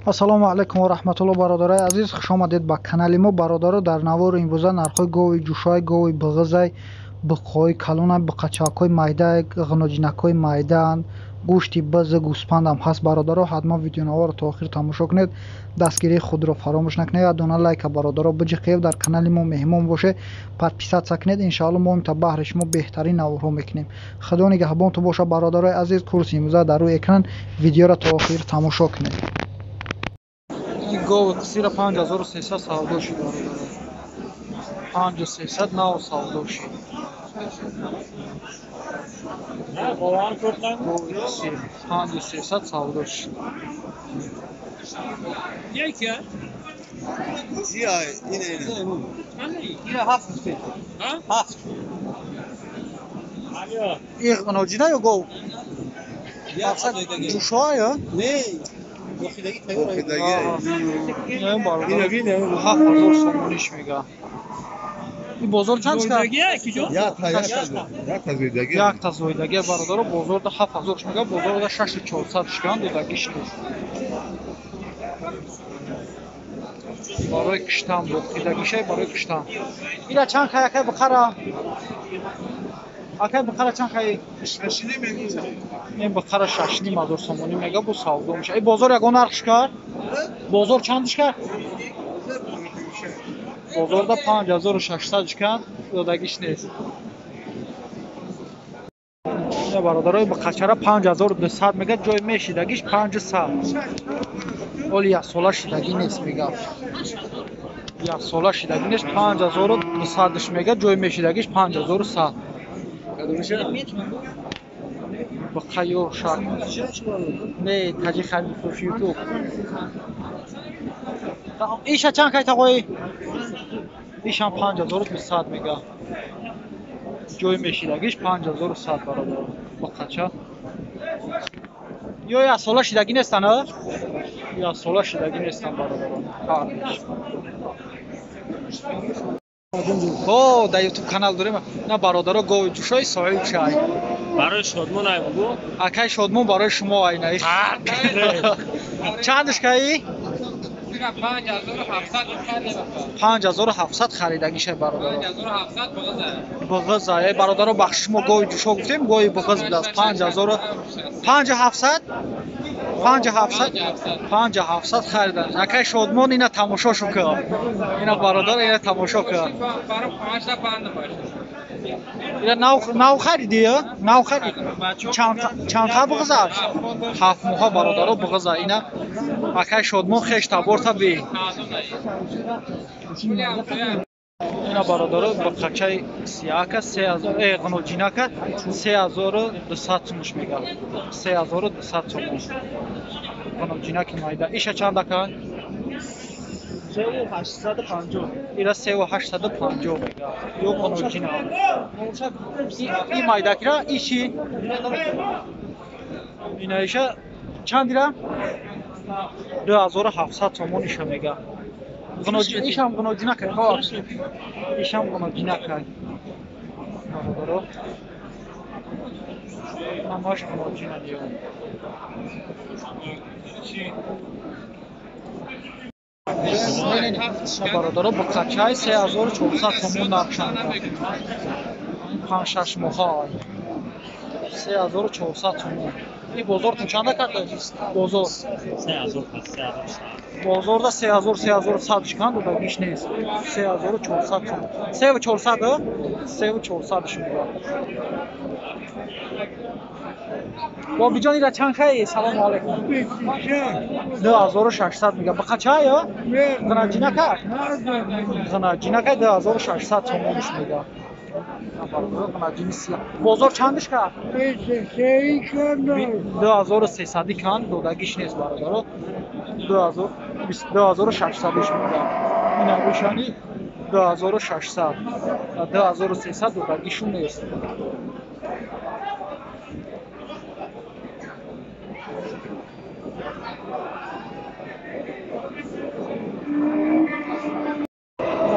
ассалому алайкум ва раҳматуллоҳ. бародарои азиз, хуш омадед ба канали мо. бародаро, дар навори имрӯза нархҳои гови ҷӯшои, гови биғизай, биқҳои калона, биқачакҳои майда, ғиноҷинакҳои майдаанд, гӯшти бизи, гӯспандам ҳаст. бародаро, ҳатман видеонаворро то охир тамошо кунед. дастгирии худро фаромӯш накунед. як дона лайка бародаро биҷиқев. дар канали мо меҳмон бошед, подписатся кунед. иншоалло мо имта баҳри шумо беҳтарин наворҳо мекунем. худо нигаҳбонтон боша. бародарои азиз, курси имрӯза дар рӯи экран. видеоро то охир тамошо кунед. Гови қисира 5300 савдо шид бародаро. 5300 нав савдо шид. Гови қисир 5300 савдо шид. Яке? Зия, ine. Ина 700. Ha? 7. Alo. Ih, ғиноҷина ё гов? Ya ҷӯшоа ё? ne? Oxidagi tayyor. Oxidagi. Не бародаро. 7000 сомониш мега. ин бозор чанд ка? Ya tazvidagi. Як та зоидаги бародаро, бозорда 7000 мега, бозорда 6400 шкан додагиш нест. барои киштан боқидагишай, барои киштан. Ина чанд ка якай биқара? Акай биқара чанд кай? Şaşını mı? Ин биқара 6500 сомонӣ мега, бу савдо меша. Ин бозор ягон нархш кар? Бозор чандш кар? Бозорда 5600 шкан додагиш нест. Ина бародарои биқачара 5200 мега, ҷой мешидагиш 500. оли як сола шидаги нест мега. Як сола шидаги нест, 5200 мега, ҷой мешидагиш 5100. биқаё шар. Не, таҷи хали фурши ютуб. Иша чанд кай тағои? Ишам 5200 мега. ҷой мешидагиш 5100 бародаро. биқача. Ё як сола шидаги нестан, а? Як сола шидаги нестан бародаро. Ҳардиш. О, да ютуб канал дорем. На бародаро гови ҷӯшои соҳиб чай. Барои шодмон ай бугу? Акай шодмон барои шумо айнай. Чандш кай? 5700 харидагиша бародаро. 5700 биғиза. бародаро бахшиш мо гови ҷӯшо гуфтем, гови биғиз будааст. 5700 5700 харидан. Акай шодмон ина тамошошу кар. Ина бародаро ина тамошо кар. ина нав хариди ё? Нав харид. Чандха биғиза? 7 моҳа бародаро биғиза. Ина акай шодмон хеш таборта би. ина бародаро биқачаи сиака 3000 ғиноҷинака 3200 сомош мега. 3200 сомош. ғиноҷинаки майда. Иша чандака? 3850. ира 3850 мега. ё ғиноҷина. И майдакира иши? ина иша чандира? 2700 сомон иша мега. ишам ғиноҷинака. ишам ғиноҷинака. бародаро. Намаш ғиноҷина ё. бародаро биқачаи 3400 сомон нархшанд. 5-6 моҳа. 3400 сомон. ин бозортун чанда карда? Бозор. 3000. Бозорда 3300 шкан додагиш нест. 3400 сомон. 3400 а? 3400 шумо. бобиҷон ира чанд хай? Салому алайкум. 2600 мега. биқача ё? ғиноҷинака? ғиноҷинака 2600 сомониш мега. бозор чандиш ка? 2300 кан додагиш нест бародаро. 2600 мега. ина ишани 2600. 2300 додагишу нест.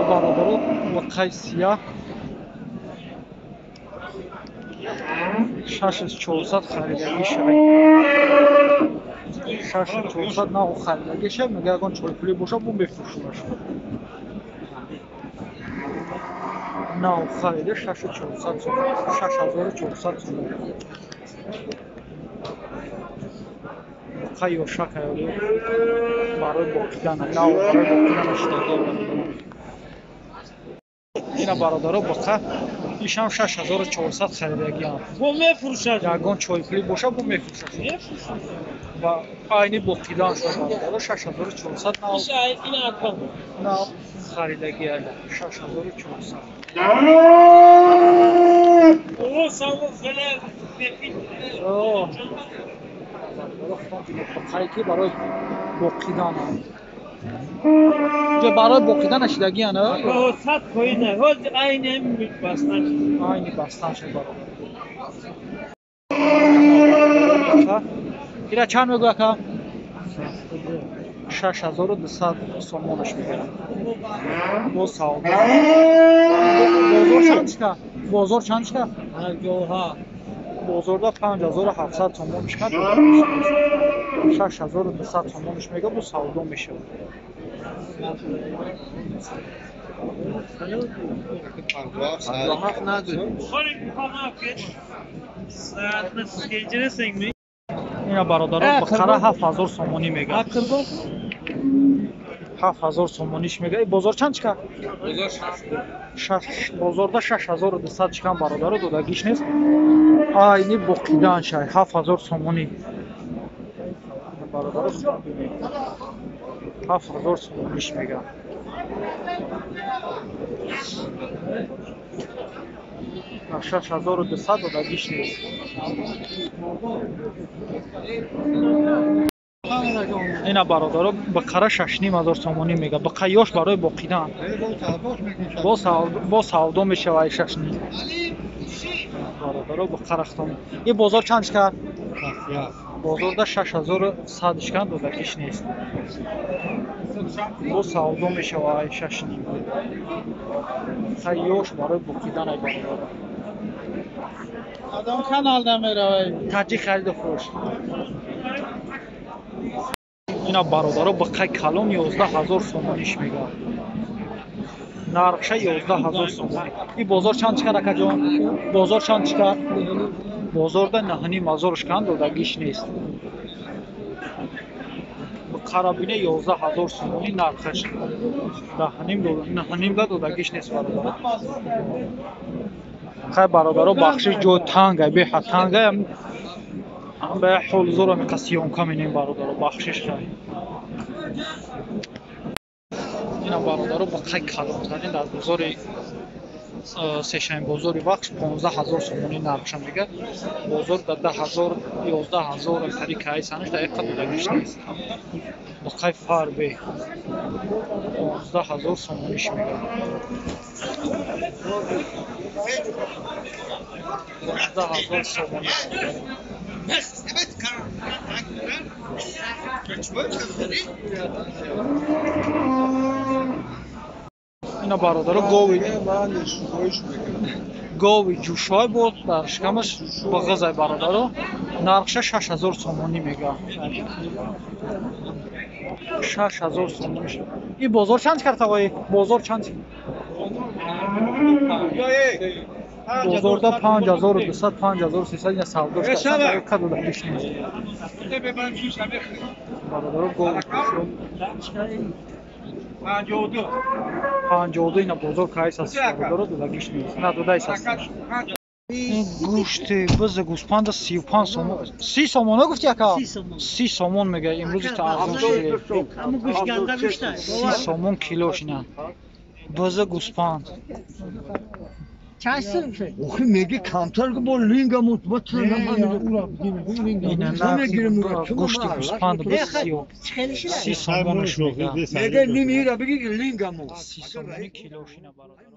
бародаро биқаи сиях 6400 харидагишай. 6400 на خریدگیشه میگه اگه چای پولی باشه بو بفروشیمش نه خریده 6400 6400 خیلی شکایتی برای باقیدن نه برای باقیدن اشتباهی اینا برادرها بخه ایشان 6400 خریدگی هم Bu میفروشد. یگان چای پولی باشه بو میفروشه و aynı باقیدن شد برادرها 6400 نه شاید این اتفاق. نه خریدگی هم 6400 O savun fele befit. اوه خریدگی برای باقیدن هم برای باقیدن اشتگی هم O sat koyun. O aynı bastan. aynı bastان شد برادر اینا چند میگه که 6200 سومونش میگیرن با سعودی بازار چند که Goha. بازارda 5700 سومون میشه 6200 سومونش میگه با سعودی میشه راحت نداری Xarik xana kes. Saat nasıl geçirirsen mi? اینا برادرها بخره 7000 سومونی میگه 7000 سومونیش میگه ای بازار چند چیکار بازارda 6200 chikan برادرها دودگیش نیست aynı باقیدن شای 7000 سومونی برادرها 7000 سومونیش میگه на 6200 додагиш нест ина бародаро ба қара 6500 сомонӣ мега ба қайёш барои боқидан бо савдо мешавад 65 бародаро ба қарахтон и бозор чанд кард бозорда 6100 шкан додагиш нест бо савдо мешавад 65 қайёш барои боқидан ай бародаро Adam kanalda meravay. таҷи хариду фурӯш ина бародаро ба қай калон 11000 сомониш мегӯяд нархша 11000 сомонӣ и бозор чанд чикар акаҷон бозор чанд чикар бозорда наҳани мазор шкан додагиш нест ба қарабине 11000 сомонӣ нархаш наҳаним да додагиш нест бародаро خیلی برادرها بخشش جو تنگه به تنگه به حال زور میقسیون کامینیم برادرها بخشش خیلی اینا برادرها با خیلی کلانترین در بازار سه‌شنبه بازار بخش 15000 سومونی نرخش میگه بازار در 10000 11000 طریق های سنش در یک دادگیش نیست با خیلی فرق به 15000 سومونیش میگه 11000 سومونی اینا برادرها گاوی جوشای بود در شکمش با غذای برادرها نرخش 6000 سومونی میگه 6000 سومونی این بازار چند کرد آقای بازار چند بازارda 5200 5300 یا سعودی است کدو داشت نیست برادرها گاوی جوشای 52 اینا بازار کایس است برادرها دودگیش نیست نه دودایس است این گوشت بز گوسپند 35 سومون 30 سومون گفتی اکا 30 سومون میگه امروز تا ارزان شده Ama kuş ganda müşter. 30 سومون کیلوش اینا بز گوسپند اوخی میگه کمتر که با لینگ مطبط اینا گوشت گوسپند بز 30 سومونش میگه میگه نمیره بگی لینگ 30 سومونی کیلوش اینا برادر